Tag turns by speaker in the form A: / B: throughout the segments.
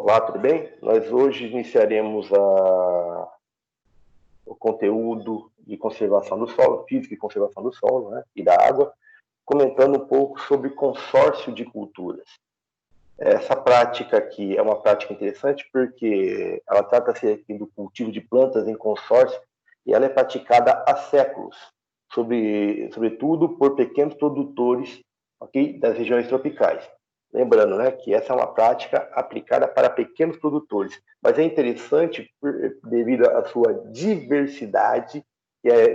A: Olá, tudo bem? Nós hoje iniciaremos o conteúdo de conservação do solo, física e conservação do solo, né, e da água, comentando um pouco sobre consórcio de culturas. Essa prática aqui é uma prática interessante porque ela trata-se aqui do cultivo de plantas em consórcio e ela é praticada há séculos, sobretudo por pequenos produtores, okay, das regiões tropicais. Lembrando, né, que essa é uma prática aplicada para pequenos produtores, mas é interessante devido à sua diversidade,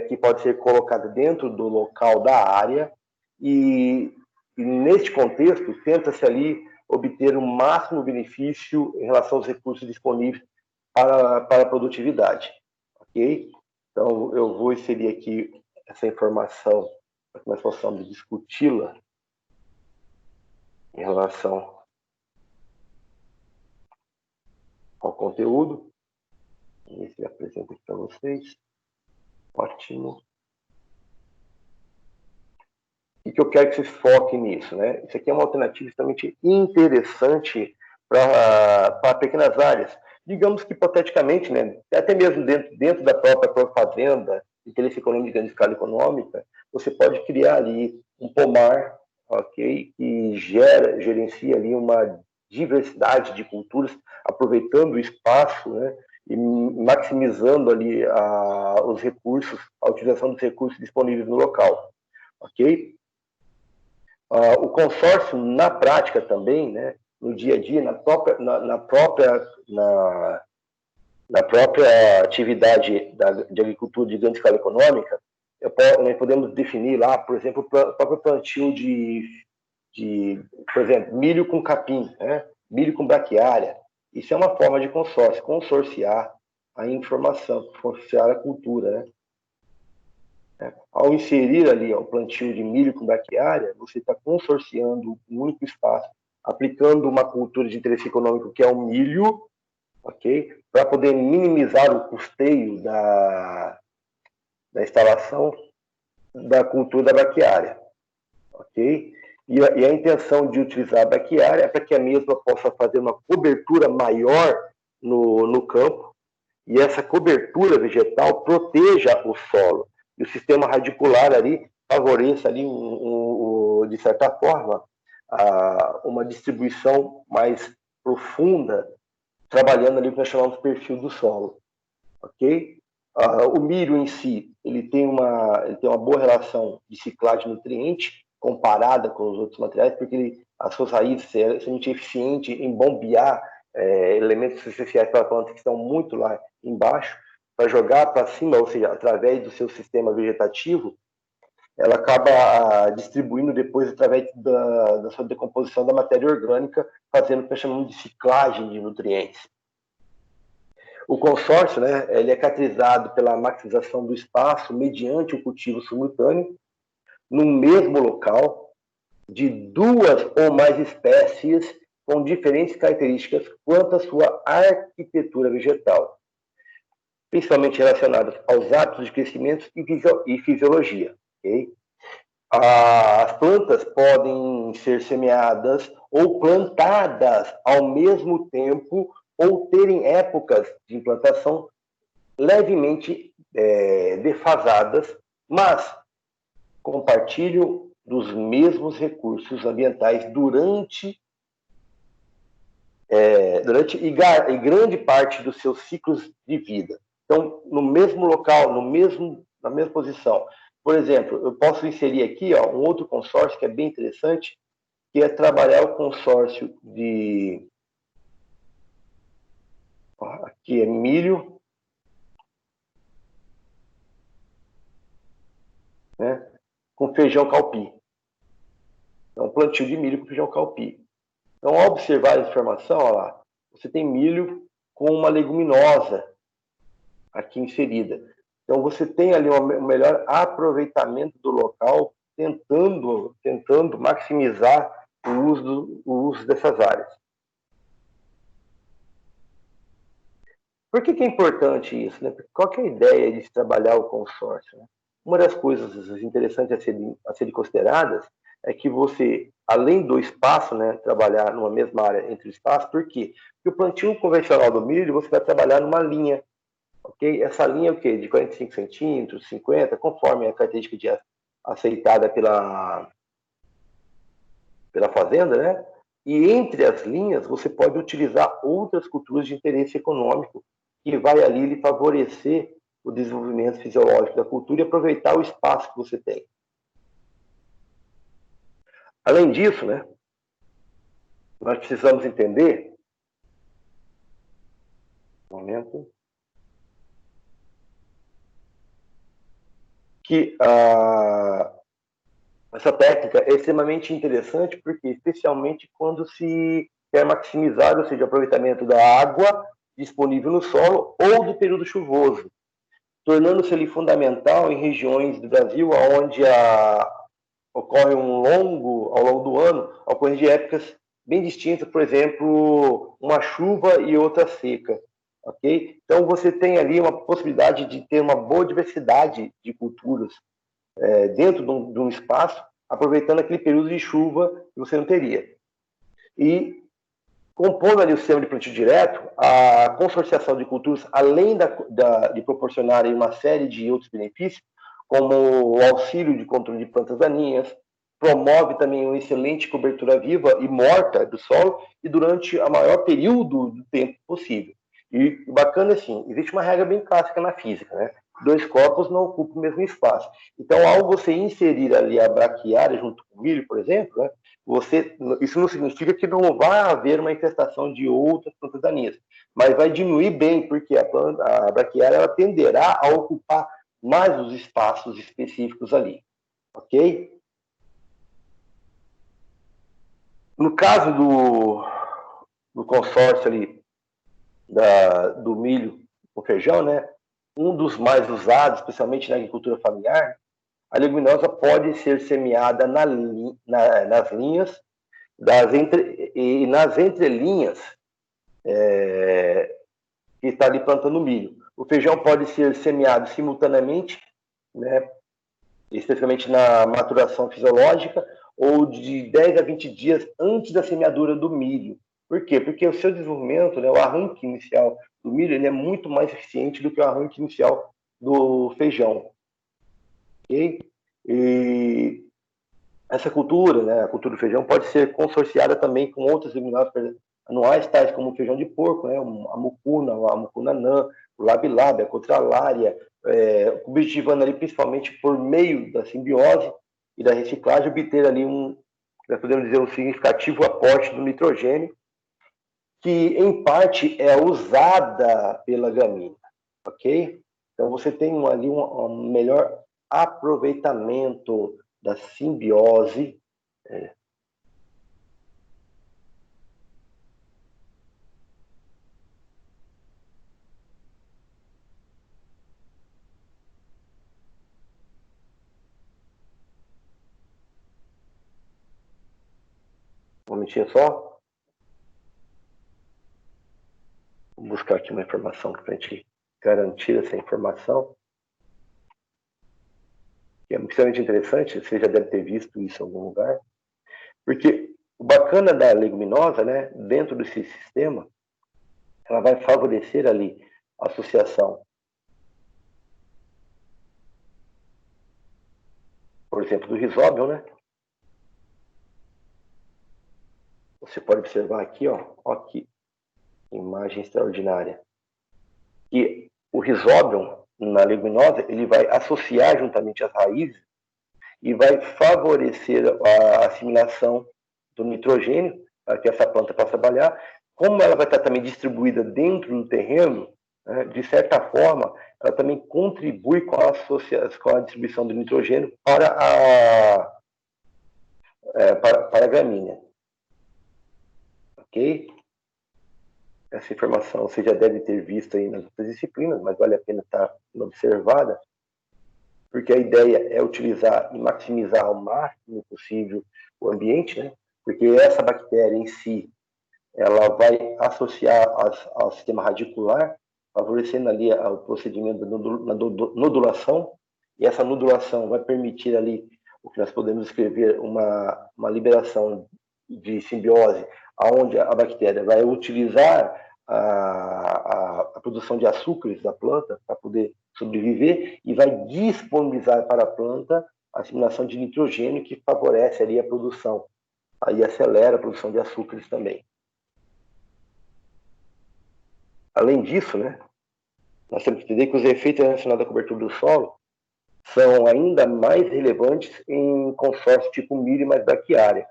A: que pode ser colocada dentro do local da área, e neste contexto, tenta-se ali obter o máximo benefício em relação aos recursos disponíveis para a produtividade. Ok? Então, eu vou inserir aqui essa informação para que nós possamos discuti-la em relação ao conteúdo. Esse eu apresento aqui para vocês. Ótimo. E que eu quero que vocês foquem nisso, né? Isso aqui é uma alternativa extremamente interessante para pequenas áreas. Digamos que, hipoteticamente, né, até mesmo dentro da própria fazenda, interesse econômico de grande escala econômica, você pode criar ali um pomar, ok, que gerencia ali uma diversidade de culturas, aproveitando o espaço, né, e maximizando ali os recursos, a utilização dos recursos disponíveis no local, ok? O consórcio, na prática também, né, no dia a dia, na própria atividade de agricultura de grande escala econômica, nós podemos definir lá, por exemplo, o próprio plantio por exemplo, milho com capim, né, milho com braquiária. Isso é uma forma de consórcio, consorciar a informação, consorciar a cultura, né? Ao inserir ali o plantio de milho com braquiária, você está consorciando um único espaço, aplicando uma cultura de interesse econômico que é o milho, ok? Para poder minimizar o custeio da instalação da cultura da braquiária, ok? E a intenção de utilizar a braquiária é para que a mesma possa fazer uma cobertura maior no campo, e essa cobertura vegetal proteja o solo. E o sistema radicular ali favoreça ali, de certa forma, uma distribuição mais profunda, trabalhando ali o que nós chamamos de perfil do solo. Ok? O milho em si, ele tem uma boa relação de ciclagem nutriente comparada com os outros materiais, porque as suas raízes são extremamente eficientes em bombear elementos essenciais para a planta que estão muito lá embaixo, para jogar para cima, ou seja, através do seu sistema vegetativo, ela acaba distribuindo depois através da sua decomposição da matéria orgânica, fazendo o que nós chamamos de ciclagem de nutrientes. O consórcio, né, ele é caracterizado pela maximização do espaço mediante o cultivo simultâneo, no mesmo local, de duas ou mais espécies com diferentes características quanto à sua arquitetura vegetal, principalmente relacionadas aos hábitos de crescimento e fisiologia. Okay? As plantas podem ser semeadas ou plantadas ao mesmo tempo ou terem épocas de implantação levemente defasadas, mas compartilham dos mesmos recursos ambientais durante e grande parte dos seus ciclos de vida. Então, no mesmo local, na mesma posição. Por exemplo, eu posso inserir aqui um outro consórcio que é bem interessante, que é trabalhar o consórcio de... Aqui é milho, né, com feijão calpi. Então, plantio de milho com feijão calpi. Então, ao observar a informação, olha lá, você tem milho com uma leguminosa aqui inserida. Então, você tem ali um melhor aproveitamento do local, tentando maximizar o uso dessas áreas. Por que é importante isso? Né? Qual que é a ideia de se trabalhar o consórcio? Né? Uma das coisas interessantes a serem consideradas é que você, além do espaço, né, trabalhar numa mesma área entre o espaço, por quê? Porque o plantio convencional do milho, você vai trabalhar numa linha, ok? Essa linha é o quê? De 45 centímetros, 50, conforme a característica de aceitada pela fazenda, né? E entre as linhas, você pode utilizar outras culturas de interesse econômico, que vai ali lhe favorecer o desenvolvimento fisiológico da cultura e aproveitar o espaço que você tem. Além disso, né, nós precisamos entender, um momento, que essa técnica é extremamente interessante, porque especialmente quando se quer maximizar, ou seja, o aproveitamento da água disponível no solo ou do período chuvoso, tornando-se ali fundamental em regiões do Brasil onde ocorre ao longo do ano, ocorrem de épocas bem distintas, por exemplo, uma chuva e outra seca, ok? Então você tem ali uma possibilidade de ter uma boa diversidade de culturas dentro de um espaço, aproveitando aquele período de chuva que você não teria. E compondo ali o sistema de plantio direto, a consorciação de culturas, além de proporcionar uma série de outros benefícios, como o auxílio de controle de plantas daninhas, promove também uma excelente cobertura viva e morta do solo e durante o maior período do tempo possível. E bacana assim, existe uma regra bem clássica na física, né? Dois corpos não ocupam o mesmo espaço. Então, ao você inserir ali a braquiária junto com o milho, por exemplo, né, isso não significa que não vai haver uma infestação de outras plantas daninhas, mas vai diminuir bem, porque a braquiária ela tenderá a ocupar mais os espaços específicos ali, ok? No caso do consórcio ali do milho com feijão, né? Um dos mais usados, especialmente na agricultura familiar, a leguminosa pode ser semeada nas linhas e nas entrelinhas que está ali plantando milho. O feijão pode ser semeado simultaneamente, né, especificamente na maturação fisiológica, ou de 10 a 20 dias antes da semeadura do milho. Por quê? Porque o seu desenvolvimento, né, o arranque inicial do milho, ele é muito mais eficiente do que o arranque inicial do feijão. Ok? E essa cultura, né, a cultura do feijão, pode ser consorciada também com outras leguminosas anuais, tais como o feijão de porco, né, a mucuna anã, o labilab, a cotralária, objetivando ali principalmente por meio da simbiose e da reciclagem, obter ali nós podemos dizer, um significativo aporte do nitrogênio, que em parte é usada pela gramínea, ok? Então você tem ali um melhor aproveitamento da simbiose. Um momentinho só. Vou buscar aqui uma informação para a gente garantir essa informação. Que é extremamente interessante, você já deve ter visto isso em algum lugar. Porque o bacana da leguminosa, né, dentro desse sistema, ela vai favorecer ali a associação, por exemplo, do risóbio, né? Você pode observar aqui, ó aqui, imagem extraordinária. E o risóbio na leguminosa, ele vai associar juntamente as raízes e vai favorecer a assimilação do nitrogênio para que essa planta possa trabalhar. Como ela vai estar também distribuída dentro do terreno, né, de certa forma, ela também contribui com a distribuição do nitrogênio para a gramínea. Ok? Essa informação você já deve ter visto aí nas outras disciplinas, mas vale a pena estar observada, porque a ideia é utilizar e maximizar ao máximo possível o ambiente, né? Porque essa bactéria em si, ela vai associar ao sistema radicular, favorecendo ali o procedimento da nodulação, e essa nodulação vai permitir ali o que nós podemos descrever uma liberação de simbiose, onde a bactéria vai utilizar a produção de açúcares da planta para poder sobreviver e vai disponibilizar para a planta a assimilação de nitrogênio que favorece ali a produção, aí acelera a produção de açúcares também. Além disso, né, nós temos que entender que os efeitos relacionados à cobertura do solo são ainda mais relevantes em consórcio tipo milho mais braquiária.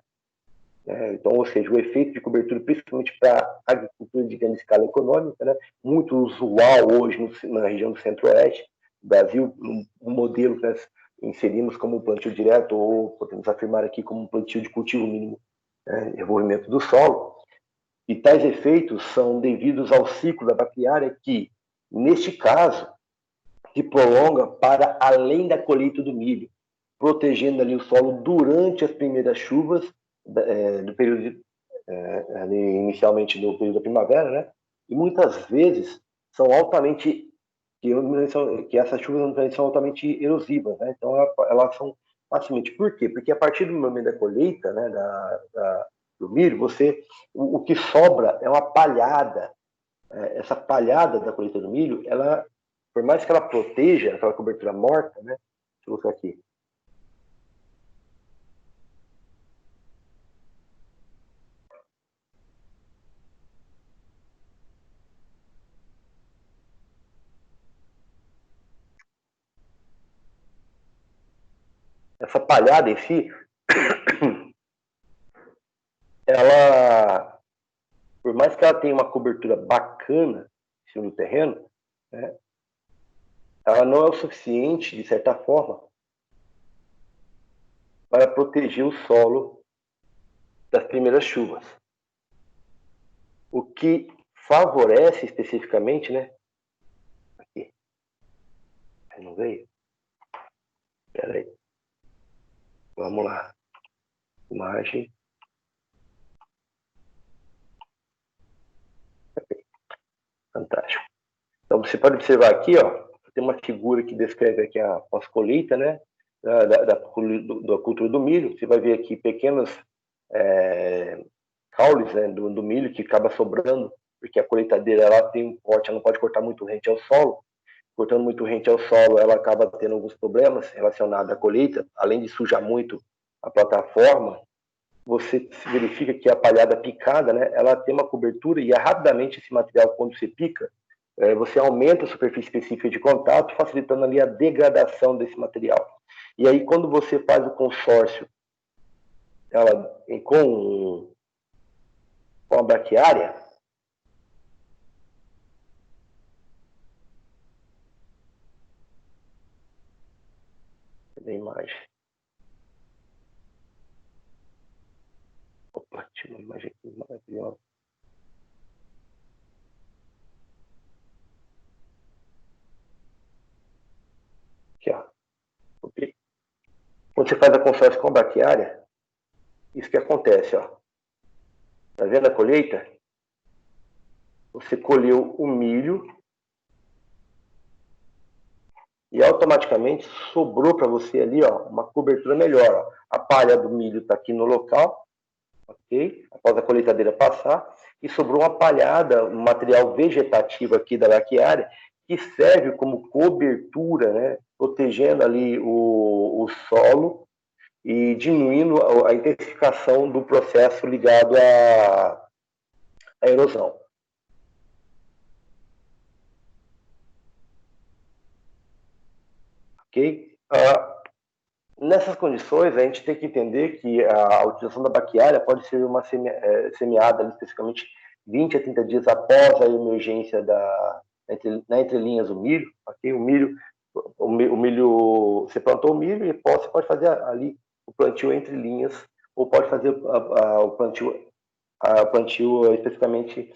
A: Então, ou seja, o efeito de cobertura, principalmente para a agricultura de grande escala econômica, né, muito usual hoje na região do Centro-Oeste do Brasil, um modelo que nós inserimos como um plantio direto, ou podemos afirmar aqui como um plantio de cultivo mínimo, envolvimento do solo. E tais efeitos são devidos ao ciclo da braquiária que, neste caso, se prolonga para além da colheita do milho, protegendo ali o solo durante as primeiras chuvas do período inicialmente no período da primavera, né? E muitas vezes são altamente que essas chuvas são altamente erosivas, né? Então elas são facilmente. Por quê? Porque a partir do momento da colheita, né, do milho, o que sobra é uma palhada. Essa palhada da colheita do milho, ela, por mais que ela proteja aquela cobertura morta, né? Deixa eu colocar aqui. Essa palhada em si, ela, por mais que ela tenha uma cobertura bacana em cima do terreno, né, ela não é o suficiente, de certa forma, para proteger o solo das primeiras chuvas. O que favorece especificamente, né? Aqui. Não veio? Espera aí. Vamos lá. Imagem. Fantástico. Então você pode observar aqui, ó, tem uma figura que descreve aqui a pós-colheita, né? Da cultura do milho. Você vai ver aqui pequenos caules, né, do milho que acaba sobrando, porque a colheitadeira ela tem um corte, ela não pode cortar muito rente ao solo. Cortando muito rente ao solo, ela acaba tendo alguns problemas relacionados à colheita, além de sujar muito a plataforma. Você verifica que a palhada picada, né, ela tem uma cobertura e rapidamente esse material, quando você pica, você aumenta a superfície específica de contato, facilitando ali a degradação desse material. E aí, quando você faz o consórcio com a braquiária, cadê a imagem? Opa, tinha uma imagem aqui maravilhosa. Aqui, ó. Okay. Quando você faz a consórcio com a braquiária, isso que acontece, ó. Tá vendo a colheita? Você colheu o milho e automaticamente sobrou para você ali, ó, uma cobertura melhor. Ó. A palha do milho está aqui no local, ok? Após a colheitadeira passar, e sobrou uma palhada, um material vegetativo aqui da braquiária, que serve como cobertura, né? Protegendo ali o solo e diminuindo a intensificação do processo ligado à erosão. Ok? Nessas condições, a gente tem que entender que a utilização da braquiária pode ser semeada especificamente 20 a 30 dias após a emergência na entrelinhas do milho. Okay? O milho, você plantou o milho e você pode fazer ali o plantio entre linhas, ou pode fazer o plantio especificamente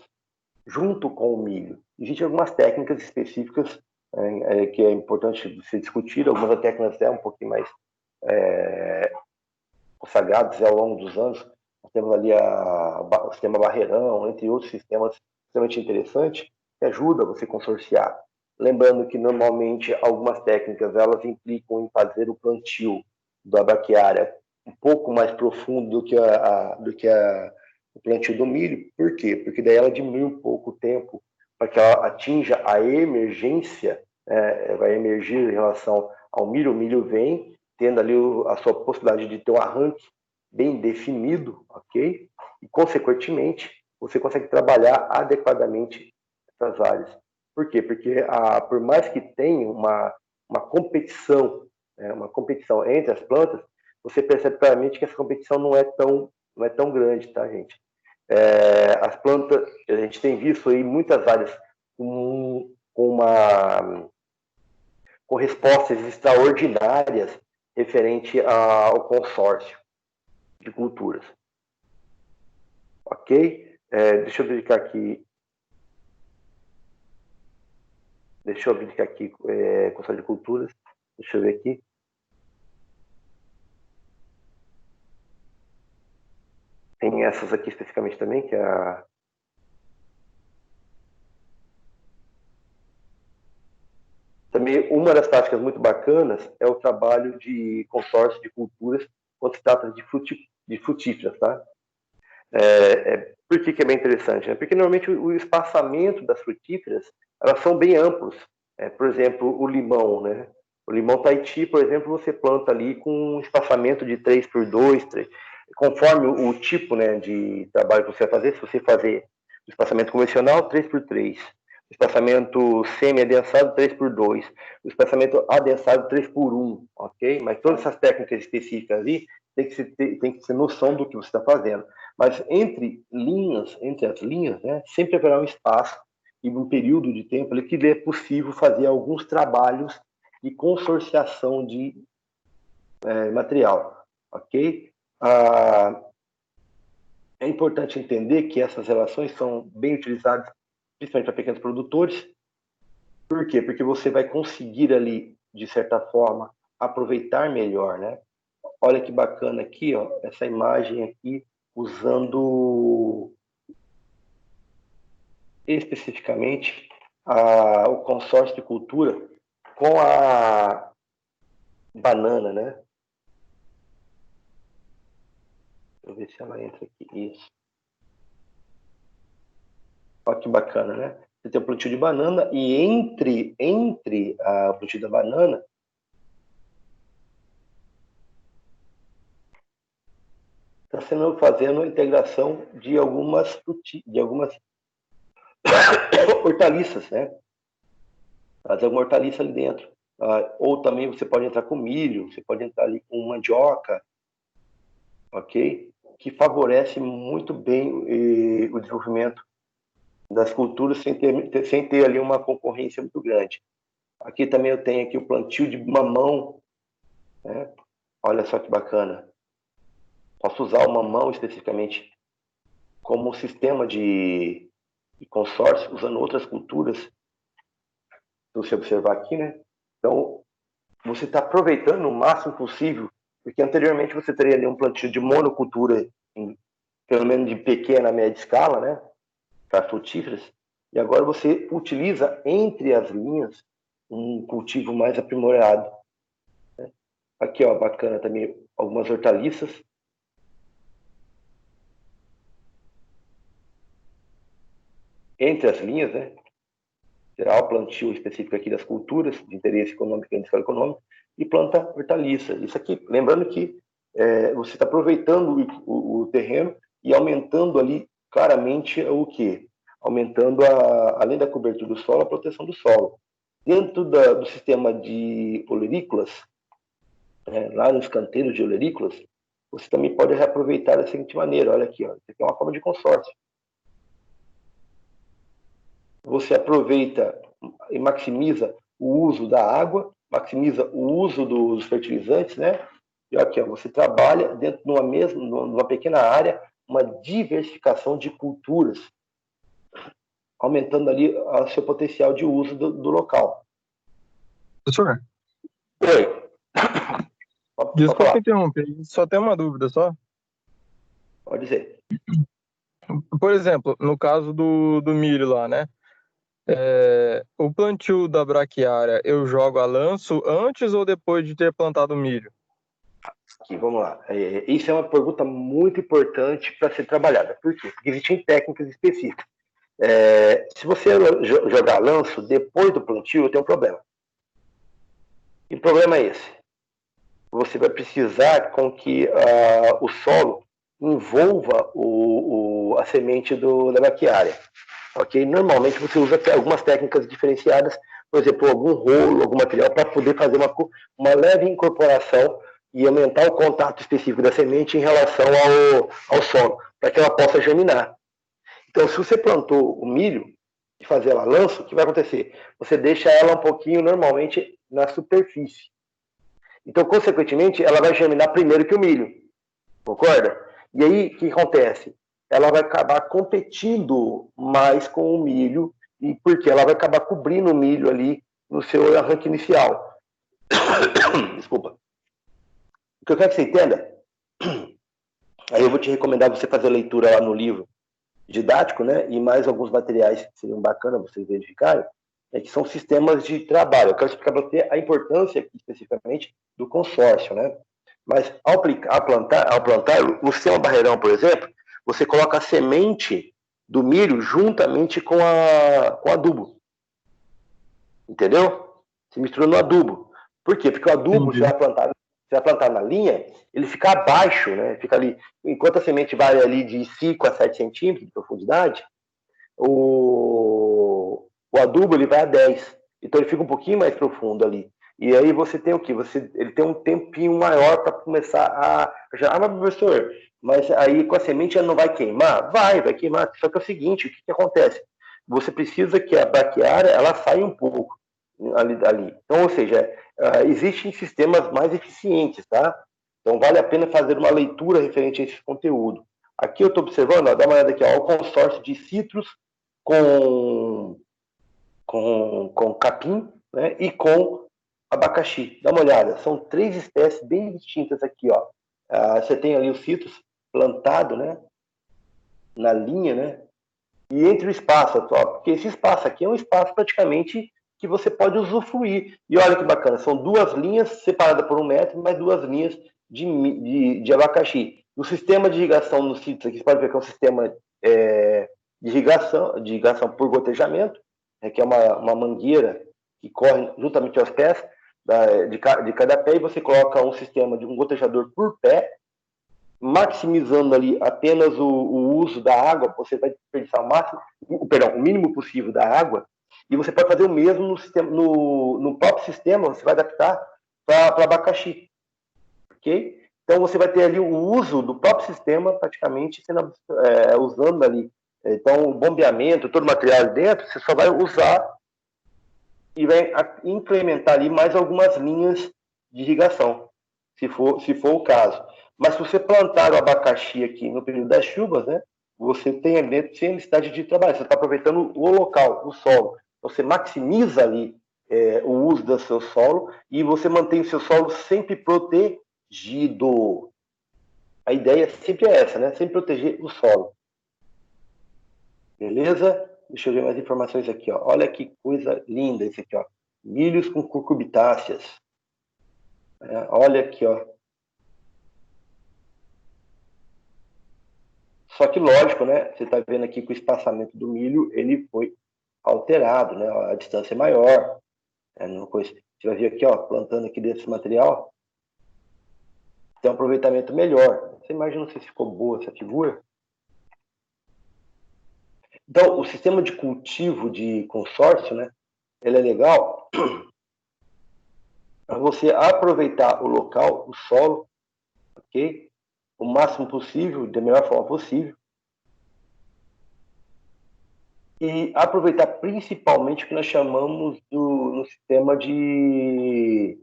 A: junto com o milho. Existem algumas técnicas específicas que é importante ser discutir, algumas técnicas um pouquinho mais consagrados ao longo dos anos. Nós temos ali o sistema Barreirão, entre outros sistemas extremamente interessantes, que ajuda você a consorciar. Lembrando que, normalmente, algumas técnicas elas implicam em fazer o plantio da braquiária um pouco mais profundo do que o plantio do milho. Por quê? Porque daí ela diminui um pouco o tempo para que ela atinja a emergência, vai emergir em relação ao milho. O milho vem tendo ali a sua possibilidade de ter um arranque bem definido, ok? E, consequentemente, você consegue trabalhar adequadamente essas áreas. Por quê? Porque por mais que tenha uma competição, uma competição entre as plantas, você percebe claramente que essa competição não é tão grande, tá, gente? As plantas, a gente tem visto aí muitas áreas com respostas extraordinárias referente ao consórcio de culturas. Ok? Deixa eu verificar aqui. Consórcio de culturas. Deixa eu ver aqui. Tem essas aqui especificamente também, que é Também uma das práticas muito bacanas é o trabalho de consórcio de culturas quando se trata de frutíferas, tá? Por que é bem interessante? Né? Porque normalmente o espaçamento das frutíferas, elas são bem amplos. Por exemplo, o limão, né? O limão Tahiti, por exemplo, você planta ali com um espaçamento de 3x2, conforme o tipo, né, de trabalho que você vai fazer. Se você fazer o espaçamento convencional, 3x3. O espaçamento semi-adensado, 3x2. O espaçamento adensado, 3x1, ok? Mas todas essas técnicas específicas ali, tem que ter noção do que você está fazendo. Mas entre as linhas, né, sempre haverá um espaço e um período de tempo ali que é possível fazer alguns trabalhos de consorciação de material, ok? É importante entender que essas relações são bem utilizadas, principalmente para pequenos produtores. Por quê? Porque você vai conseguir ali, de certa forma, aproveitar melhor, né? Olha que bacana aqui, ó, essa imagem aqui, usando especificamente o consórcio de cultura com a banana, né? Deixa eu ver se ela entra aqui. Isso. Olha que bacana, né? Você tem o plantio de banana e entre o plantio da banana está fazendo a integração de algumas hortaliças, né? Fazer alguma hortaliça ali dentro. Ou também você pode entrar com milho, você pode entrar ali com mandioca, ok? Que favorece muito bem o desenvolvimento das culturas sem ter ali uma concorrência muito grande. Aqui também eu tenho aqui o plantio de mamão, né? Olha só que bacana. Posso usar o mamão especificamente como sistema de consórcio, usando outras culturas, se você observar aqui, né? Então, você está aproveitando o máximo possível, porque anteriormente você teria ali um plantio de monocultura, pelo menos de pequena a média escala, né? Para frutíferas, e agora você utiliza entre as linhas um cultivo mais aprimorado. Né? Aqui, ó, bacana também, algumas hortaliças. Entre as linhas, né? Será o plantio específico aqui das culturas de interesse econômico e industrial econômico e planta hortaliça. Isso aqui, lembrando que você está aproveitando o terreno e aumentando ali claramente o quê? Aumentando, além da cobertura do solo, a proteção do solo. Dentro do sistema de olerícolas, lá nos canteiros de olerícolas, você também pode reaproveitar da seguinte maneira. Olha aqui, ó, isso aqui é uma forma de consórcio. Você aproveita e maximiza o uso da água, maximiza o uso dos fertilizantes, né? E aqui, ó, você trabalha dentro de numa pequena área, uma diversificação de culturas, aumentando ali o seu potencial de uso do local.
B: Professor,
A: Oi.
B: desculpa interromper, só tem uma dúvida só.
A: Pode dizer.
B: Por exemplo, no caso do milho lá, né? O plantio da braquiária, eu jogo a lanço antes ou depois de ter plantado milho?
A: Aqui, vamos lá. Isso é uma pergunta muito importante para ser trabalhada. Por quê? Porque existem técnicas específicas. Se você jogar lanço depois do plantio, tem um problema. E o problema é esse. Você vai precisar com que o solo envolva a semente da braquiária. Okay? Normalmente você usa algumas técnicas diferenciadas, por exemplo, algum rolo, algum material, para poder fazer uma leve incorporação e aumentar o contato específico da semente em relação ao solo, para que ela possa germinar. Então, se você plantou o milho e fazer ela lanço, o que vai acontecer? Você deixa ela um pouquinho, normalmente, na superfície. Então, consequentemente, ela vai germinar primeiro que o milho. Concorda? E aí, o que acontece? Ela vai acabar competindo mais com o milho, e porque ela vai acabar cobrindo o milho ali no seu arranque inicial. Desculpa. O que eu quero que você entenda, aí eu vou te recomendar você fazer a leitura lá no livro didático, né? E mais alguns materiais que seriam bacanas vocês verificarem, que são sistemas de trabalho. Eu quero explicar para você a importância aqui, especificamente do consórcio, né? Mas ao plantar, o sistema barreirão, por exemplo, você coloca a semente do milho juntamente com adubo. Entendeu? Se mistura no adubo. Por quê? Porque o adubo,
B: Entendi.
A: você vai plantar na linha, ele fica abaixo, né? Fica ali, enquanto a semente vai ali de 5 a 7 centímetros de profundidade, o adubo ele vai a 10. Então ele fica um pouquinho mais profundo ali. E aí você tem o quê? Ele tem um tempinho maior para começar mas professor, mas aí com a semente ela não vai queimar? Vai queimar. Só que é o seguinte, o que acontece? Você precisa que a braquiária ela saia um pouco ali. Então, ou seja, existem sistemas mais eficientes, tá? Então vale a pena fazer uma leitura referente a esse conteúdo. Aqui eu estou observando, ó, dá uma olhada aqui, ó, o consórcio de citros com capim, né, e com abacaxi. Dá uma olhada, são 3 espécies bem distintas aqui, ó. Você tem ali o citrus plantado, né, na linha, né, e entre o espaço, porque esse espaço aqui é um espaço praticamente que você pode usufruir. E olha que bacana, são 2 linhas separadas por 1 metro, mais 2 linhas de abacaxi. O sistema de irrigação no sítio aqui, você pode ver que é um sistema de irrigação por gotejamento, que é uma mangueira que corre juntamente aos pés de cada pé, e você coloca um sistema de um gotejador por pé, maximizando ali apenas o uso da água, você vai desperdiçar o mínimo possível da água, e você pode fazer o mesmo no próprio sistema, você vai adaptar para abacaxi, ok? Então você vai ter ali o uso do próprio sistema praticamente usando ali. Então o bombeamento, todo o material dentro, você só vai usar e vai implementar ali mais algumas linhas de irrigação, se for o caso. Mas se você plantar o abacaxi aqui no período das chuvas, né, você tem ali dentro sem necessidade de trabalho, você está aproveitando o local, o solo. Você maximiza ali o uso do seu solo e você mantém o seu solo sempre protegido. A ideia sempre é essa, né? Sempre proteger o solo. Beleza? Deixa eu ver mais informações aqui, ó. Olha que coisa linda esse aqui, ó. Milhos com cucurbitáceas. Olha aqui, ó. Só que lógico, né? Você está vendo aqui que o espaçamento do milho ele foi alterado, né? A distância é maior. Você vai ver aqui, ó, plantando aqui desse material, tem um aproveitamento melhor. Você imagina se ficou boa essa figura? Então, o sistema de cultivo de consórcio, né? Ele é legal para você aproveitar o local, o solo, ok? O máximo possível, da melhor forma possível. E aproveitar principalmente o que nós chamamos no sistema de...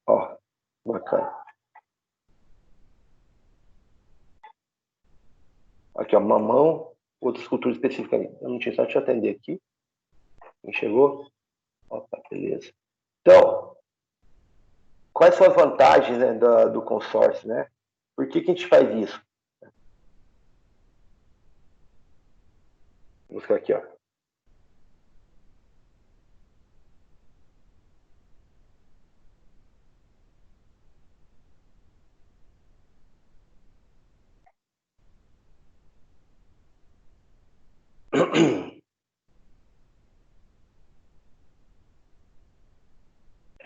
A: Ó, bacana. Aqui, ó, mamão, outra escultura específica ali. Eu não tinha, só te atender aqui. Quem chegou? Opa, beleza. Então, quais são as vantagens, né, do consórcio, né? Por que a gente faz isso? Vou buscar aqui, ó.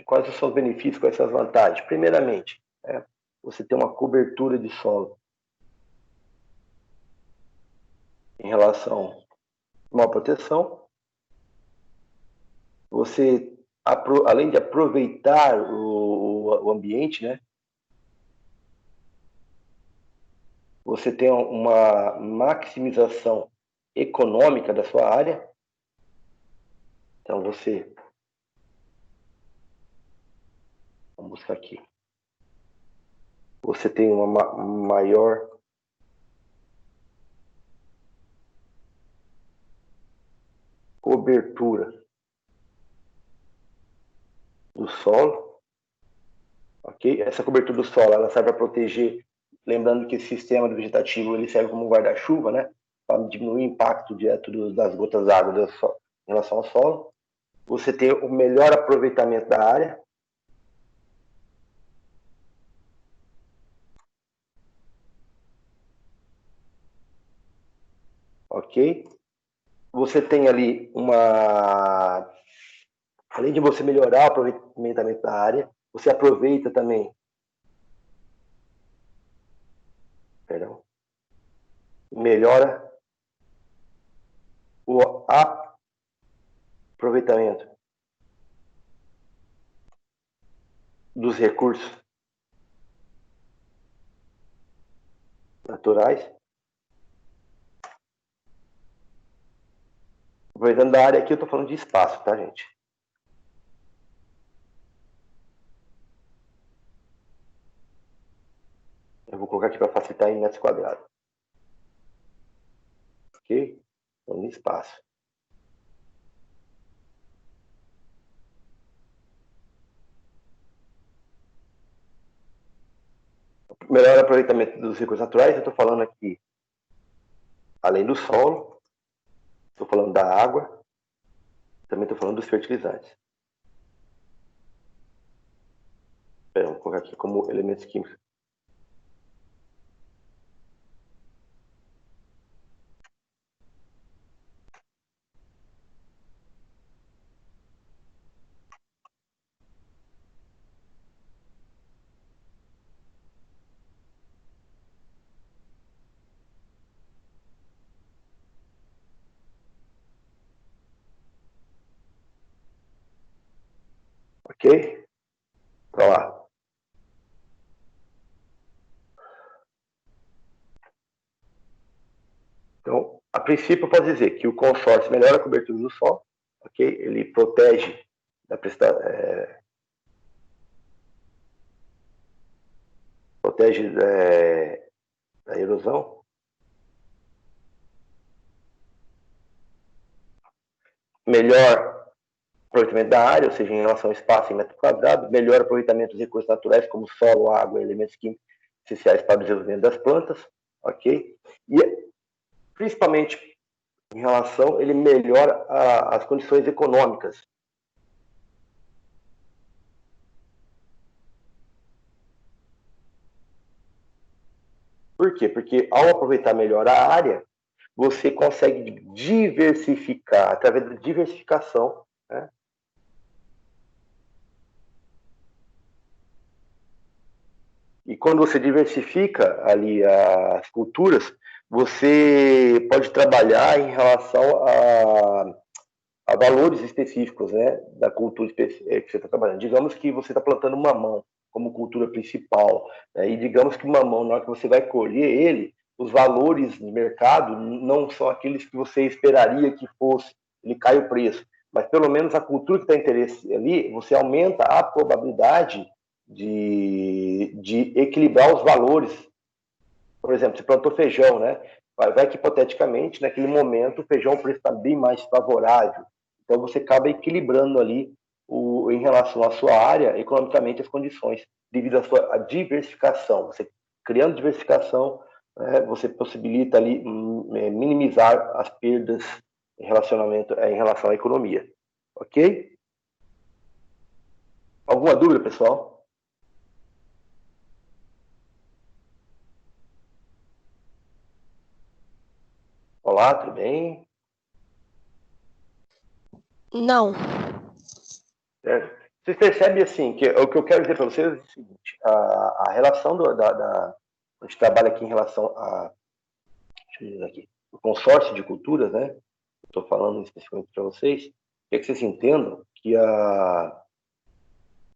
A: Quais são os benefícios, quais são as vantagens? Primeiramente, você tem uma cobertura de solo em relação a uma proteção. Você, além de aproveitar o ambiente, né? Você tem uma maximização econômica da sua área. Então vamos buscar aqui. Você tem uma maior cobertura do solo, ok? Essa cobertura do solo, ela serve para proteger, lembrando que esse sistema vegetativo ele serve como um guarda-chuva, né? Para diminuir o impacto direto das gotas d'água em relação ao solo. Você tem o melhor aproveitamento da área. Ok? Você tem ali além de você melhorar o aproveitamento da área, você aproveita também, melhora o aproveitamento dos recursos naturais. Aproveitando da área aqui, eu estou falando de espaço, tá, gente? Eu vou colocar aqui para facilitar em metros quadrados. Ok? Falando de espaço. Melhor aproveitamento dos recursos naturais, eu estou falando aqui, além do solo, estou falando da água, também estou falando dos fertilizantes. Vou colocar aqui como elementos químicos. Ok? Vamos lá. Então, a princípio, pode dizer que o consórcio melhora a cobertura do solo, ok? Ele protege da da erosão. Melhor aproveitamento da área, ou seja, em relação ao espaço em metro quadrado, melhor aproveitamento dos recursos naturais, como solo, água e elementos químicos essenciais para o desenvolvimento das plantas, ok? E, principalmente, em relação, ele melhora as condições econômicas. Por quê? Porque ao aproveitar melhor a área, você consegue diversificar, através da diversificação, né? E quando você diversifica ali as culturas, você pode trabalhar em relação a valores específicos, né, da cultura que você está trabalhando. Digamos que você está plantando mamão como cultura principal, né, e digamos que o mamão, na hora que você vai colher ele, os valores de mercado não são aqueles que você esperaria que fosse, ele cai o preço, mas pelo menos a cultura que está interesse ali, você aumenta a probabilidade de equilibrar os valores. Por exemplo, você plantou feijão, né? Vai que hipoteticamente, naquele momento, o feijão o preço está bem mais favorável. Então você acaba equilibrando ali em relação à sua área, economicamente, as condições, devido à sua diversificação. Você criando diversificação, você possibilita ali minimizar as perdas em em relação à economia. Ok? Alguma dúvida, pessoal? Olá, tudo bem?
C: Não.
A: Vocês percebem assim, que o que eu quero dizer para vocês é o seguinte, a relação a gente trabalha aqui em relação a, deixa eu dizer aqui, o consórcio de culturas, né? Estou falando especificamente para vocês, é que vocês entendam que é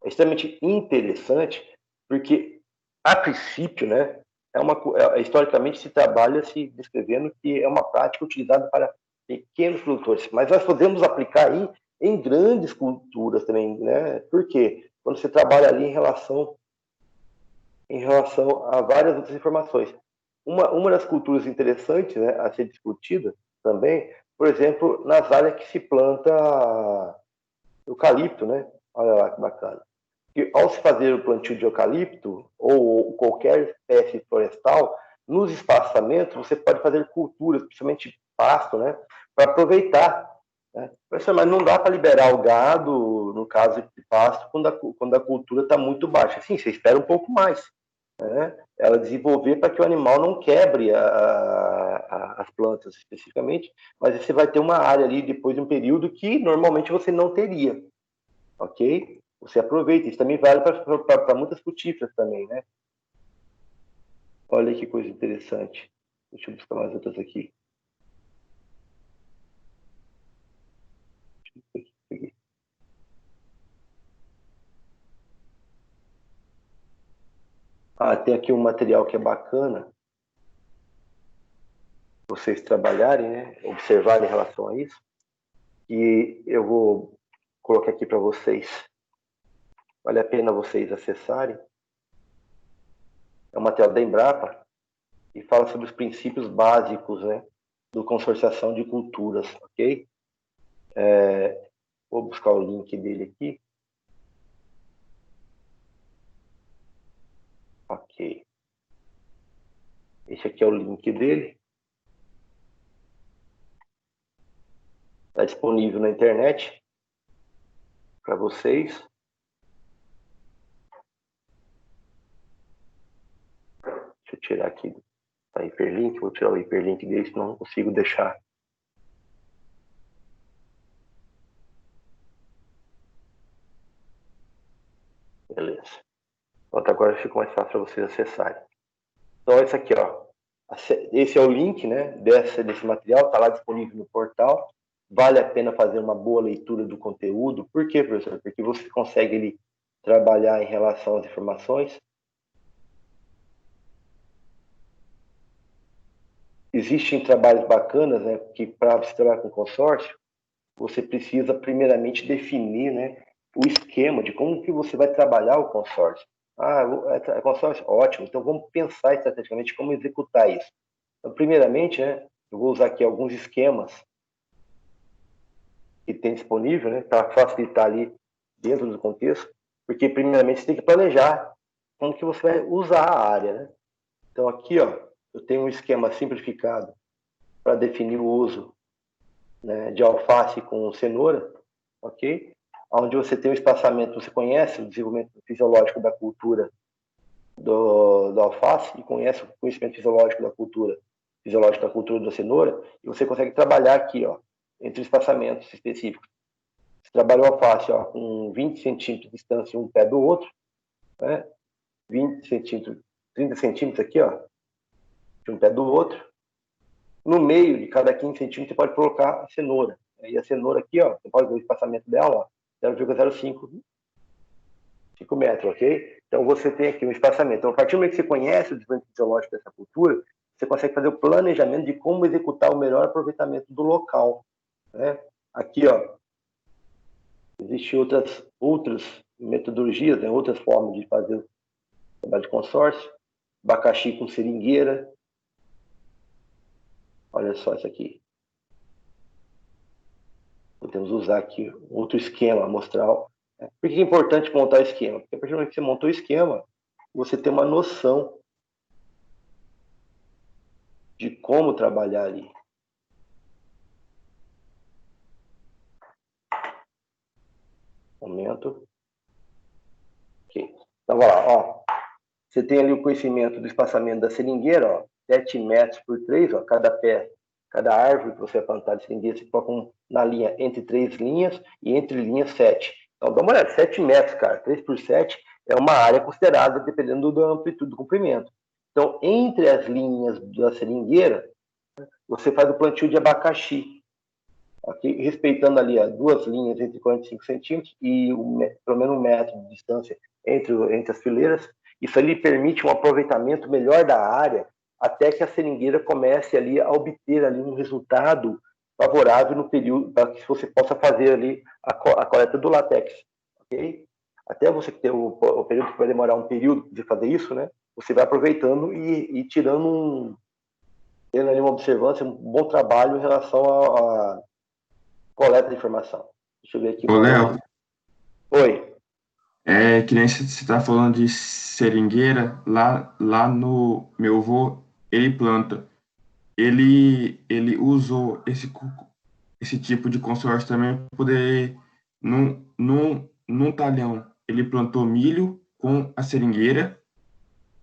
A: extremamente interessante, porque a princípio, né, historicamente se trabalha se descrevendo que é uma prática utilizada para pequenos produtores, mas nós podemos aplicar aí em grandes culturas também, né? Por quê? Quando você trabalha ali em relação a várias outras informações. Uma das culturas interessantes, né, a ser discutida também, por exemplo, nas áreas que se planta eucalipto, né? Olha lá que bacana. E ao se fazer o plantio de eucalipto ou qualquer espécie florestal, nos espaçamentos você pode fazer culturas, principalmente pasto, né? Para aproveitar. Né? Mas não dá para liberar o gado, no caso de pasto, quando a cultura está muito baixa. Sim, você espera um pouco mais. Né? Ela desenvolver para que o animal não quebre as plantas especificamente, mas você vai ter uma área ali depois de um período que normalmente você não teria, ok? Você aproveita, isso também vale para muitas frutíferas também, né? Olha que coisa interessante. Deixa eu buscar mais outras aqui. Ah, tem aqui um material que é bacana vocês trabalharem, né? Observarem em relação a isso. E eu vou colocar aqui para vocês. Vale a pena vocês acessarem. É um material da Embrapa e fala sobre os princípios básicos, né, do consorciação de culturas, ok? Vou buscar o link dele aqui. Ok. Esse aqui é o link dele. Está disponível na internet para vocês. Deixa eu tirar aqui a hiperlink. Vou tirar o hiperlink dele, senão não consigo deixar. Beleza. Pronto, agora ficou mais fácil para vocês acessarem. Então, esse aqui, ó. Esse é o link, né, desse material. Está lá disponível no portal. Vale a pena fazer uma boa leitura do conteúdo. Por quê, professor? Porque você consegue ele, trabalhar em relação às informações. Existem trabalhos bacanas, né, que para você trabalhar com consórcio, você precisa primeiramente definir, né, o esquema de como que você vai trabalhar o consórcio. Ah, é consórcio? Ótimo. Então vamos pensar estrategicamente como executar isso. Então, primeiramente, né, eu vou usar aqui alguns esquemas que tem disponível, né, para facilitar ali dentro do contexto, porque primeiramente você tem que planejar como que você vai usar a área, né? Então aqui, ó, eu tenho um esquema simplificado para definir o uso, né, de alface com cenoura, ok? Onde você tem o espaçamento, você conhece o desenvolvimento fisiológico da cultura do alface e conhece o conhecimento fisiológico da cultura da cenoura, e você consegue trabalhar aqui, ó, entre espaçamentos específicos. Você trabalha o alface, ó, com 20 centímetros de distância um pé do outro, né? 20 centímetros, 30 centímetros aqui, ó, de um pé do outro. No meio de cada 15 centímetros, você pode colocar a cenoura. E a cenoura aqui, ó, você pode ver o espaçamento dela, ó, 0,05 metros, ok? Então você tem aqui um espaçamento. Então, a partir do momento que você conhece o desenvolvimento fisiológico dessa cultura, você consegue fazer o planejamento de como executar o melhor aproveitamento do local, né? Aqui, ó, existem outras metodologias, né? Outras formas de fazer o trabalho de consórcio. Abacaxi com seringueira. Olha só isso aqui. Podemos usar aqui outro esquema amostral. Por que é importante montar o esquema? Porque a partir do momento que você montou o esquema, você tem uma noção de como trabalhar ali. Momento. Ok. Então, vai lá, ó. Você tem ali o conhecimento do espaçamento da seringueira, ó, 7 metros por 3, ó, cada pé Cada árvore que você vai plantar de seringueira, você coloca na linha entre 3 linhas e entre linhas 7. Então, dá uma olhada, 7 metros, cara. 3 por 7 é uma área considerável, dependendo da amplitude do comprimento. Então, entre as linhas da seringueira, você faz o plantio de abacaxi, okay? Respeitando ali as 2 linhas entre 45 centímetros e pelo menos 1 metro de distância entre as fileiras. Isso ali permite um aproveitamento melhor da área até que a seringueira comece ali a obter ali um resultado favorável no período para que você possa fazer ali a coleta do látex, ok? Até você ter o período que vai demorar um período de fazer isso, né? Você vai aproveitando e tirando tendo ali uma observância, um bom trabalho em relação à coleta de informação. Deixa eu ver aqui
C: Ô,
A: uma
C: Léo,
A: outra. Oi.
C: que nem você está falando de seringueira, lá no meu avô, ele planta. Ele usou esse tipo de consórcio também para poder, num talhão, ele plantou milho com a seringueira,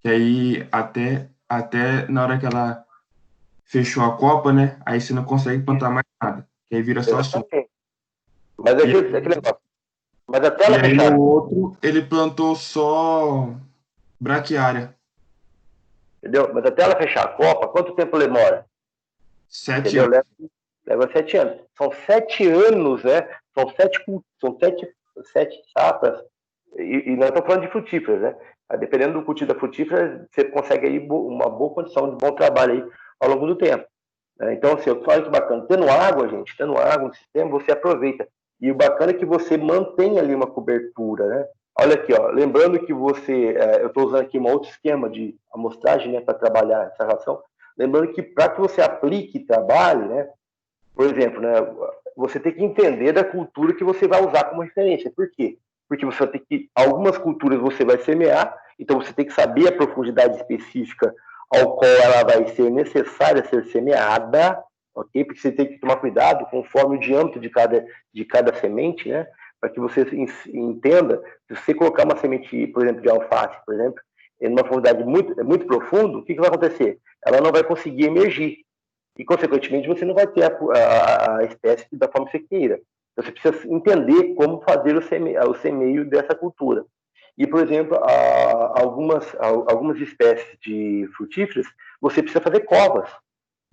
C: que aí até na hora que ela fechou a copa, né? Aí você não consegue plantar mais nada, que aí vira só sombra.
A: Exatamente. Mas
C: E,
A: é aquele negócio. Mas até
C: e
A: ela
C: aí no
A: fechar,
C: outro ele plantou só braquiária,
A: entendeu? Mas até ela fechar a copa, quanto tempo demora?
C: 7
A: Entendeu?
C: anos.
A: Leva 7 anos. São 7 anos, né? São sete safras. E nós estamos falando de frutíferas, né? Dependendo do cultivo da frutífera, você consegue aí uma boa condição de bom trabalho aí ao longo do tempo. Então, assim, eu falo que bacana. Tendo água, gente, tendo água no sistema, você aproveita. E o bacana é que você mantém ali uma cobertura, né? Olha aqui, ó. Lembrando que eu estou usando aqui um outro esquema de amostragem, né, para trabalhar essa relação. Lembrando que para que você aplique e trabalhe, né, por exemplo, né, você tem que entender da cultura que você vai usar como referência. Por quê? Porque você vai ter que. Algumas culturas você vai semear, então você tem que saber a profundidade específica ao qual ela vai ser necessária ser semeada, ok? Porque você tem que tomar cuidado conforme o diâmetro de cada semente, né? Para que você entenda, se você colocar uma semente, por exemplo, de alface, por exemplo, em uma profundidade muito profunda, o que vai acontecer? Ela não vai conseguir emergir e, consequentemente, você não vai ter a espécie da forma que você queira. Você precisa entender como fazer o semeio dessa cultura. E, por exemplo, algumas espécies de frutíferas, você precisa fazer covas.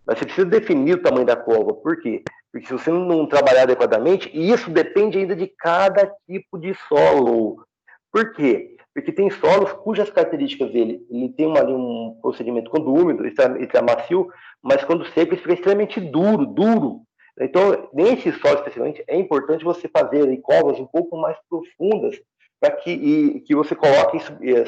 A: Mas você precisa definir o tamanho da cova. Por quê? Porque se você não trabalhar adequadamente, e isso depende ainda de cada tipo de solo. Por quê? Porque tem solos cujas características dele, ele tem ali um procedimento quando úmido, ele está macio, mas quando seco ele fica extremamente duro. Então, nesse solo especialmente, é importante você fazer aí, covas um pouco mais profundas para que você coloque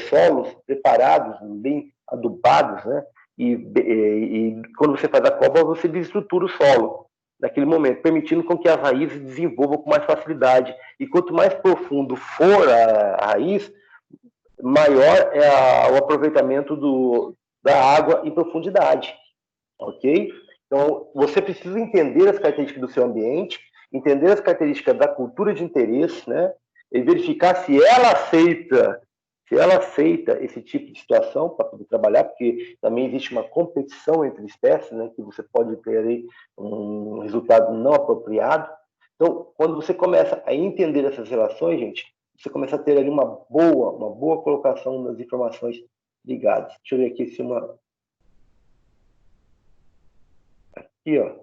A: solos preparados, bem adubados, né? E quando você faz a cova, você desestrutura o solo naquele momento, permitindo com que as raízes desenvolvam com mais facilidade. E quanto mais profundo for a raiz, maior é o aproveitamento da água em profundidade, ok? Então, você precisa entender as características do seu ambiente, entender as características da cultura de interesse, né? E verificar se ela aceita esse tipo de situação para poder trabalhar, porque também existe uma competição entre espécies, né, que você pode ter aí um resultado não apropriado. Então, quando você começa a entender essas relações, gente, você começa a ter ali uma boa colocação das informações ligadas. Deixa eu ver aqui se uma... Aqui, ó.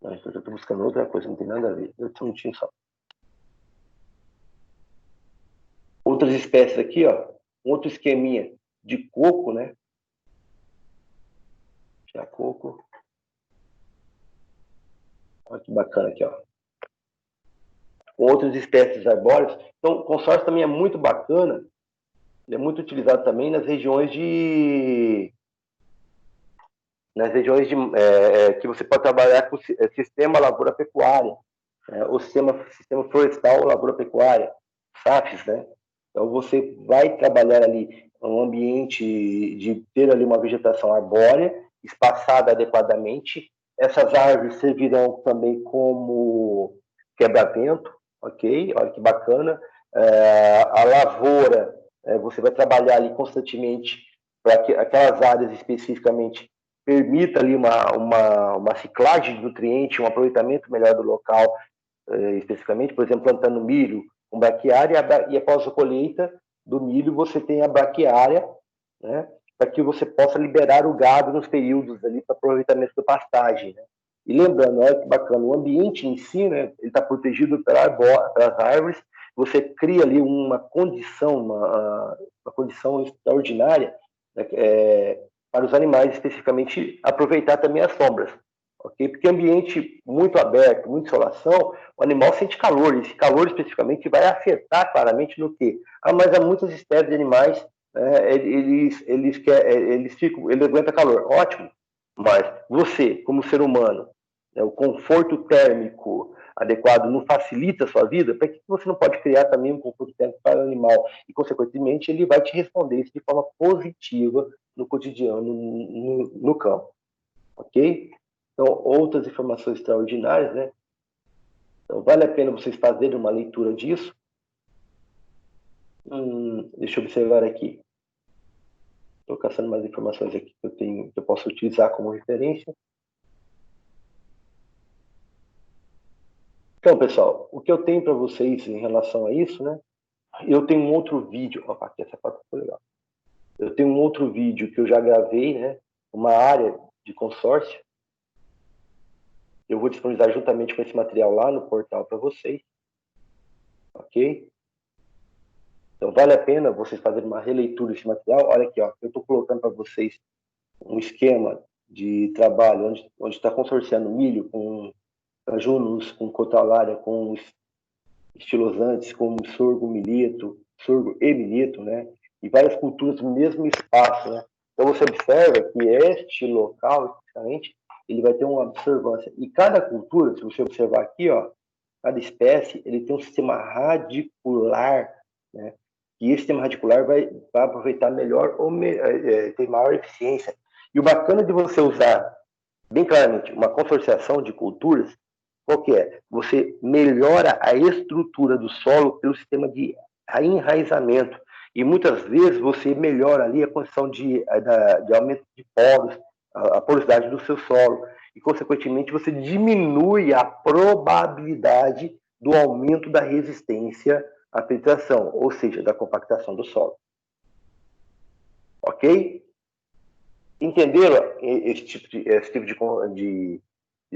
A: Não, eu estou buscando outra coisa, não tem nada a ver. Eu não tinha só. Outras espécies aqui, ó, outro esqueminha de coco, né? Já coco. Olha que bacana aqui, ó. Com outras espécies arbóreas. Então, o consórcio também é muito bacana. Ele é muito utilizado também nas regiões que você pode trabalhar com o sistema lavoura-pecuária, o sistema florestal lavoura-pecuária, SAFs, né? Então, você vai trabalhar ali um ambiente de ter ali uma vegetação arbórea, espaçada adequadamente. Essas árvores servirão também como quebra-vento, ok? Olha que bacana. A lavoura, você vai trabalhar ali constantemente para que aquelas áreas especificamente permita ali uma ciclagem de nutriente, um aproveitamento melhor do local, especificamente, por exemplo, plantando milho com braquiária, e após a colheita do milho você tem a braquiária, né, para que você possa liberar o gado nos períodos ali para aproveitamento da pastagem, né? E lembrando, olha que bacana, o ambiente em si, né, ele está protegido pelas árvores, você cria ali uma condição extraordinária, né, para os animais especificamente aproveitar também as sombras, ok? Porque ambiente muito aberto, muita insolação, o animal sente calor, e esse calor especificamente vai afetar claramente no quê? Mas há muitas espécies de animais, eles aguentam calor, ótimo, mas você, como ser humano, né, o conforto térmico adequado não facilita a sua vida, para que você não pode criar também um conforto térmico para o animal? E, consequentemente, ele vai te responder isso de forma positiva no cotidiano, no campo. Ok? Então, outras informações extraordinárias, né? Então, vale a pena vocês fazerem uma leitura disso. Deixa eu observar aqui. Estou caçando mais informações aqui que eu posso utilizar como referência. Então, pessoal, o que eu tenho para vocês em relação a isso, né? Eu tenho um outro vídeo. Opa, aqui essa foto ficou legal. Eu tenho um outro vídeo que eu já gravei, né? Uma área de consórcio. Eu vou disponibilizar juntamente com esse material lá no portal para vocês. Ok? Então, vale a pena vocês fazerem uma releitura desse material. Olha aqui, ó, eu estou colocando para vocês um esquema de trabalho onde está consorciando milho com cajunos, com cotalária, com estilosantes, com sorgo, milheto, sorgo e milheto, né? E várias culturas no mesmo espaço, né? Então, você observa que este local, especificamente, ele vai ter uma observância. E cada cultura, se você observar aqui, ó, cada espécie, ele tem um sistema radicular, né? E esse sistema radicular vai aproveitar melhor ou ter maior eficiência. E o bacana de você usar, bem claramente, uma consorciação de culturas, qual que é? Você melhora a estrutura do solo pelo sistema de enraizamento. E muitas vezes você melhora ali a condição de aumento de poros, a porosidade do seu solo. E, consequentemente, você diminui a probabilidade do aumento da resistência à penetração, ou seja, da compactação do solo. Ok? Entenderam esse tipo de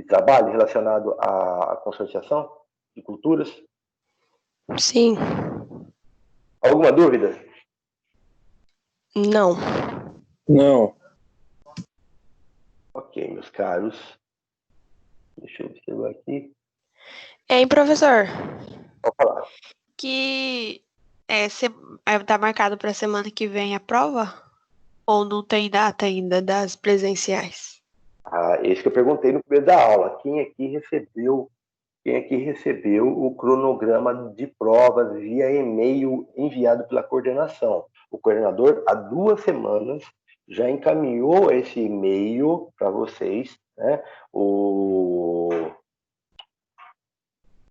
A: trabalho relacionado à consorciação de culturas?
D: Sim.
A: Alguma dúvida?
D: Não.
B: Não.
A: Ok, meus caros. Deixa eu observar aqui.
D: Hein, professor?
A: Pode falar.
D: Que tá marcado para a semana que vem a prova? Ou não tem data ainda das presenciais?
A: Esse que eu perguntei no começo da aula. Quem aqui recebeu o cronograma de provas via e-mail enviado pela coordenação? O coordenador, há 2 semanas, já encaminhou esse e-mail para vocês, né? O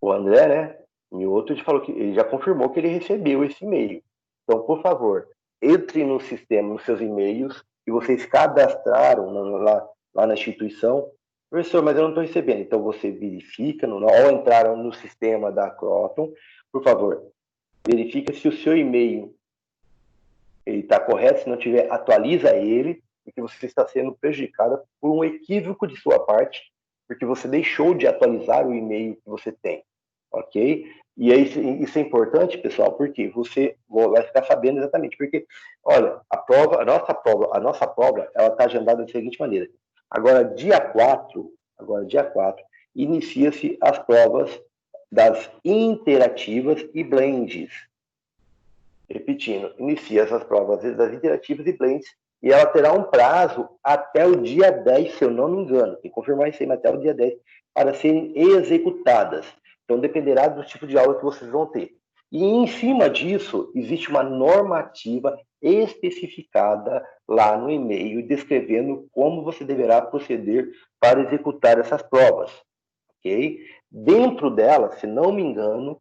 A: André, né? E o outro falou que ele já confirmou que ele recebeu esse e-mail. Então, por favor, entre no sistema, nos seus e-mails, que vocês cadastraram lá na instituição. Professor, mas eu não estou recebendo. Então, você verifica, ao entrar no sistema da Croton, por favor, verifica se o seu e-mail está correto. Se não tiver, atualiza ele, porque você está sendo prejudicada por um equívoco de sua parte, porque você deixou de atualizar o e-mail que você tem. Ok? E aí, isso é importante, pessoal, porque você vai ficar sabendo exatamente. Porque, olha, a nossa prova, ela está agendada da seguinte maneira. Agora, dia 4, inicia-se as provas das interativas e blends. Repetindo, inicia essas provas das interativas e blends, e ela terá um prazo até o dia 10, se eu não me engano. Tem que confirmar isso aí, mas até o dia 10, para serem executadas. Então, dependerá do tipo de aula que vocês vão ter. E, em cima disso, existe uma normativa especificada lá no e-mail, descrevendo como você deverá proceder para executar essas provas. Ok? Dentro dela, se não me engano,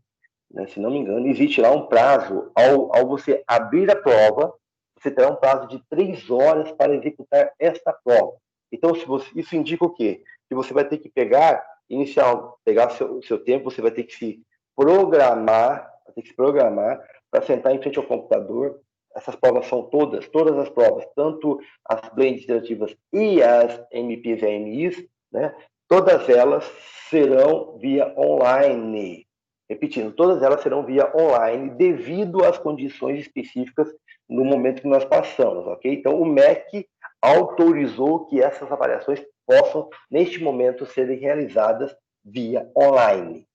A: existe lá um prazo. Ao você abrir a prova, você terá um prazo de 3 horas para executar esta prova. Então, isso indica o quê? Que você vai ter que pegar o seu tempo, você vai ter que se programar, para sentar em frente ao computador. Essas provas são todas as provas, tanto as blends interativas e as MPs e AMIs, né? Todas elas serão via online. Repetindo, todas elas serão via online devido às condições específicas no momento que nós passamos, ok? Então, o MEC autorizou que essas avaliações possam, neste momento, serem realizadas via online,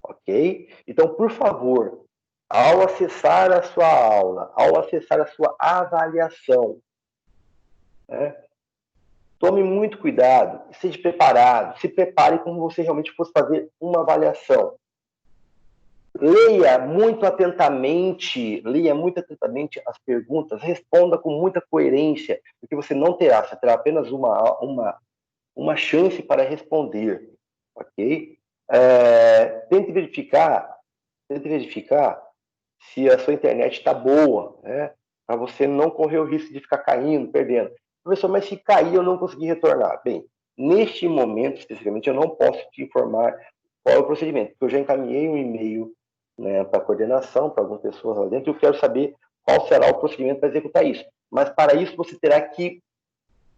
A: ok? Então, por favor, ao acessar a sua aula, ao acessar a sua avaliação, né, tome muito cuidado, esteja preparado, se prepare como você realmente fosse fazer uma avaliação. Leia muito atentamente as perguntas, responda com muita coerência, porque você terá apenas uma chance para responder, ok? Tente verificar se a sua internet está boa, né? Para você não correr o risco de ficar caindo, perdendo. Professor, mas se cair eu não conseguir retornar. Bem, neste momento, especificamente, eu não posso te informar qual é o procedimento, porque eu já encaminhei um e-mail, né, para a coordenação, para algumas pessoas lá dentro, e eu quero saber qual será o procedimento para executar isso. Mas para isso você terá que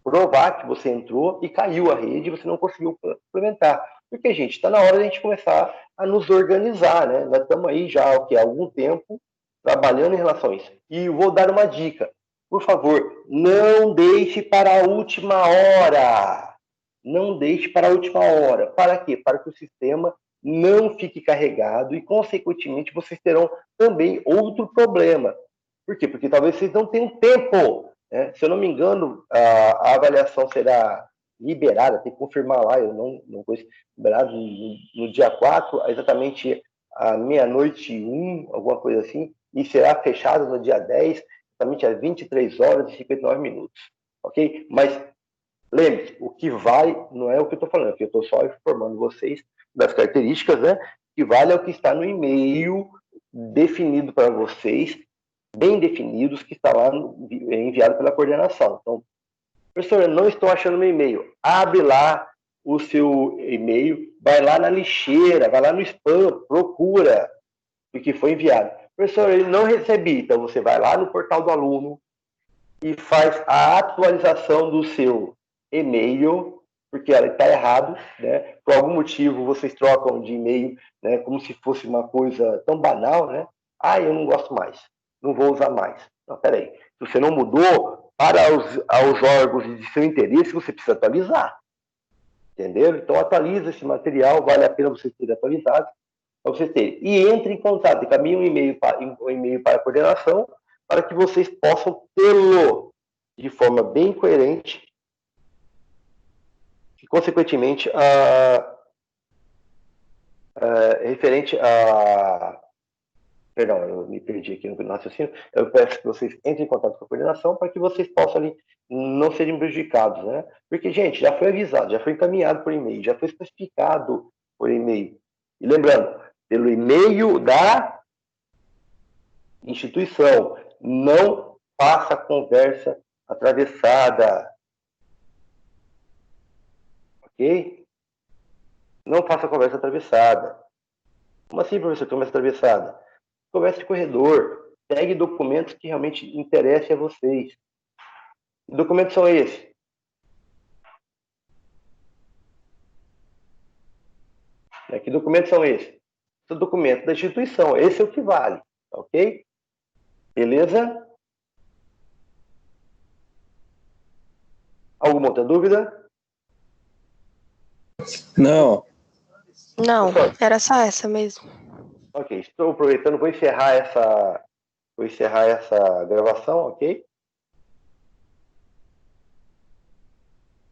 A: provar que você entrou e caiu a rede e você não conseguiu implementar. Porque, gente, está na hora de a gente começar a nos organizar, né? Nós estamos aí já há algum tempo trabalhando em relação a isso. E vou dar uma dica. Por favor, não deixe para a última hora. Não deixe para a última hora. Para quê? Para que o sistema não fique carregado e, consequentemente, vocês terão também outro problema. Por quê? Porque talvez vocês não tenham tempo. Né? Se eu não me engano, a avaliação será liberada, tem que confirmar lá, eu não conheço, liberado no dia 4, exatamente à meia-noite e 1, alguma coisa assim, e será fechado no dia 10, exatamente às 23 horas e 59 minutos. Ok? Mas lembre-se, o que vale não é o que eu estou falando, porque eu estou só informando vocês das características, né? O que vale é o que está no e-mail definido para vocês, bem definidos, que está lá enviado pela coordenação. Então, professor, eu não estou achando meu e-mail. Abre lá o seu e-mail, vai lá na lixeira, vai lá no spam, procura o que foi enviado. Professor, eu não recebi. Então, você vai lá no portal do aluno e faz a atualização do seu e-mail, porque ela está errado, né? Por algum motivo, vocês trocam de e-mail, né? Como se fosse uma coisa tão banal, né? Ah, eu não gosto mais, não vou usar mais. Não, peraí. Se você não mudou, para aos órgãos de seu interesse, você precisa atualizar. Entendeu? Então, atualiza esse material, vale a pena você ter atualizado, para você ter. E entre em contato, encaminhe um e-mail para a coordenação, para que vocês possam tê-lo de forma bem coerente e, consequentemente, referente a... Perdão, eu me perdi aqui no raciocínio. Eu peço que vocês entrem em contato com a coordenação para que vocês possam ali não serem prejudicados, né? Porque, gente, já foi avisado, já foi encaminhado por e-mail, já foi especificado por e-mail. E lembrando, pelo e-mail da instituição, não faça conversa atravessada. Ok? Não faça conversa atravessada. Como assim, professor, conversa atravessada? Conversa de corredor. Pegue documentos que realmente interessem a vocês. Que documentos são esses? Que documentos são esses? São documentos da instituição. Esse é o que vale. Ok? Beleza? Alguma outra dúvida?
B: Não.
D: Não, era só essa mesmo.
A: Ok, estou aproveitando, vou encerrar essa gravação, ok?